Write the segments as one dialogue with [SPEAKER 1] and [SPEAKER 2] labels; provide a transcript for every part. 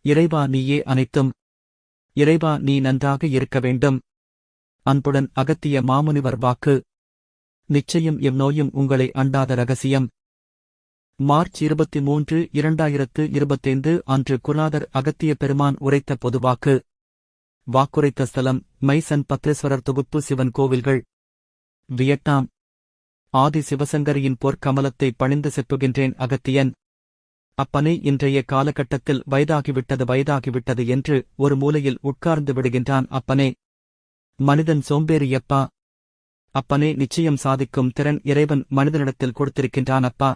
[SPEAKER 1] இறைவா நீயே அனைத்தும். இறைவா நீ நன்றாக இருக்க வேண்டும். அன்புடன் அகத்திய மாமுனிவர் வாக்கு. நிச்சயம் எவ்நோயும் உங்களை அண்டாத ரகசியம். மார்ச் 23, 2025 அன்று குருநாதர் அகத்திய பெருமான் உரைத்த பொதுவாக்கு. வாக்குரைத்த ஸ்தலம் மைசன் பத்ரேஸ்வரர் தொகுப்பு சிவன் கோவில்கள், வியட்நாம். ஆதி சிவசங்கரியின் பொற்கமலத்தை பணிந்து செப்புகின்றேன் அகத்தியன். அப்பனே, இன்றைய காலகட்டத்தில் வயதாகிவிட்டது என்று ஒரு மூலையில் உட்கார்ந்து விடுகின்றான் அப்பனே. மனிதன் சோம்பேறியப்பா. அப்பனே, நிச்சயம் சாதிக்கும் திறன் இறைவன் மனிதனிடத்தில் கொடுத்திருக்கின்றான் அப்பா.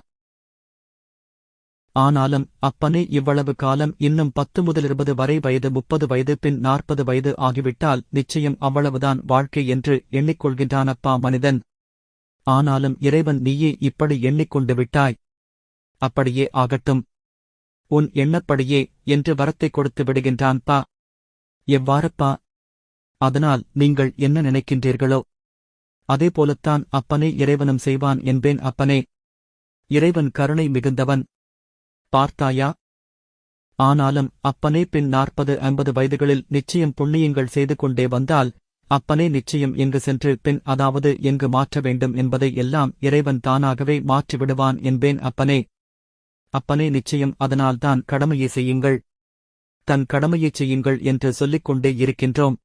[SPEAKER 1] ஆனாலும் அப்பனே, இவ்வளவு காலம் இன்னும் 10 முதல் 20 வரை வயது, 30 வயது, பின் 40 வயது ஆகிவிட்டால் நிச்சயம் அவ்வளவுதான் வாழ்க்கை என்று எண்ணிக்கொள்கின்றானப்பா மனிதன். ஆனாலும் இறைவன் நீயே இப்படி எண்ணிக்கொண்டு விட்டாய். அப்படியே ஆகட்டும், உன் எண்ணப்படியே என்று வரத்தை கொடுத்து விடுகின்றான்பா. எவ்வாறப்பா? அதனால் நீங்கள் என்ன நினைக்கின்றீர்களோ அதேபோலத்தான் அப்பனே இறைவனும் செய்வான் என்பேன் அப்பனே. இறைவன் கருணை மிகுந்தவன். பார்த்தாயா? ஆனாலும் அப்பனே, பின் 40-50 வயதுகளில் நிச்சயம் புண்ணியங்கள் செய்து கொண்டே வந்தால் அப்பனே நிச்சயம் எங்கு சென்று பின் அதாவது எங்கு மாற்ற வேண்டும் என்பதை எல்லாம் இறைவன் தானாகவே மாற்றிவிடுவான் என்பேன் அப்பனே. அப்பனே, நிச்சயம் அதனால்தான் கடமையை செய்யுங்கள், தன் கடமையைச் செய்யுங்கள் என்று சொல்லிக் கொண்டே இருக்கின்றோம்.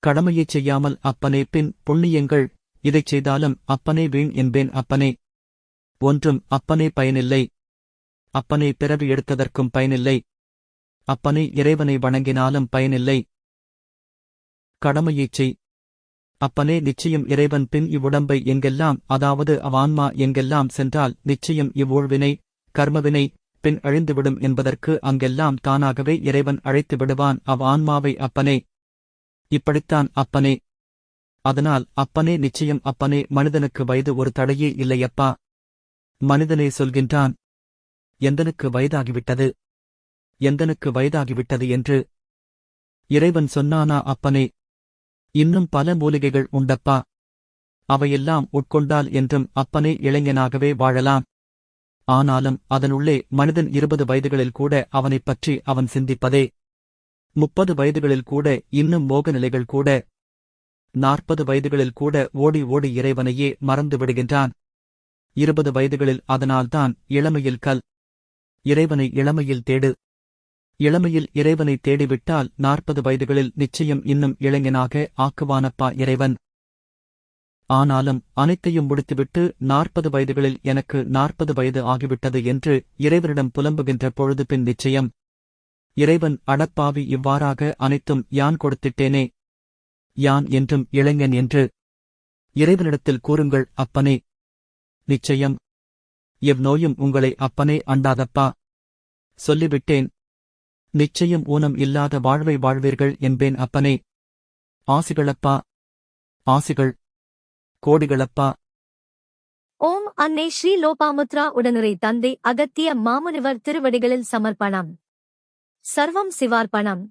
[SPEAKER 1] கடமையைச் செய்யாமல் அப்பனே பின் புண்ணியங்கள் இதைச் செய்தாலும் அப்பனே வீண் என்பேன் அப்பனே. ஒன்றும் அப்பனே பயனில்லை. அப்பனே, பிறவி எடுத்ததற்கும் பயனில்லை. அப்பனே, இறைவனை வணங்கினாலும் பயனில்லை. கடமையைச் செய் அப்பனே. நிச்சயம் இறைவன் பின் இவ்வுடம்பை எங்கெல்லாம் அதாவது அவ்வான்மா எங்கெல்லாம் சென்றால் நிச்சயம் இவ்வூழ்வினை கர்மவினை பின் அழிந்துவிடும் என்பதற்கு அங்கெல்லாம் தானாகவே இறைவன் அழைத்து விடுவான் ஆன்மாவை அப்பனே. இப்படித்தான் அப்பனே. அதனால் அப்பனே, நிச்சயம் அப்பனே, மனிதனுக்கு வயது ஒரு தடையே இல்லையப்பா. மனிதனே சொல்கின்றான், எந்தனுக்கு வயதாகிவிட்டது, எந்தனுக்கு வயதாகிவிட்டது என்று. இறைவன் சொன்னானா அப்பனே, இன்னும் பல மூலிகைகள் உண்டப்பா. அவையெல்லாம் உட்கொண்டால் என்றும் அப்பனே இளைஞனாகவே வாழலாம். ஆனாலும் அதனுள்ளே மனிதன் 20 வயதுகளில் கூட அவனைப் பற்றி அவன் சிந்திப்பதே. 30 வயதுகளில் கூட இன்னும் மோக நிலைகள் கூட. 40 வயதுகளில் கூட ஓடி ஓடி இறைவனையே மறந்து விடுகின்றான். 20 வயதுகளில் அதனால்தான் இளமையில் கல். இறைவனை இளமையில் தேடு. இளமையில் இறைவனை தேடிவிட்டால் 40 வயதுகளில் நிச்சயம் இன்னும் இளைஞனாக ஆக்குவானப்பா இறைவன். ஆனாலும் அனைத்தையும் முடித்துவிட்டு 40 வயதுகளில் எனக்கு 40 வயது ஆகிவிட்டது என்று இறைவனிடம் புலம்புகின்ற பொழுது பின் நிச்சயம் இறைவன், அடப்பாவி, இவ்வாறாக அனைத்தும் யான் கொடுத்திட்டேனே, யான் என்றும் இளைஞன் என்று இறைவனிடத்தில் கூறுங்கள் அப்பனே. நிச்சயம் எவ்நோயும் உங்களை அப்பனே அண்டாதப்பா. சொல்லிவிட்டேன், நிச்சயம் ஊனம் இல்லாத வாழ்வை வாழ்வீர்கள் என்பேன் அப்பனே. ஆசிகளப்பா, ஆசிகள் கோடிகளப்பா.
[SPEAKER 2] ஓம் அன்னை ஸ்ரீ லோபாமுத்ரா உடனுரை தந்தை அகத்திய மாமுனிவர் திருவடிகளில் சமர்ப்பணம். சர்வம் சிவார்ப்பணம்.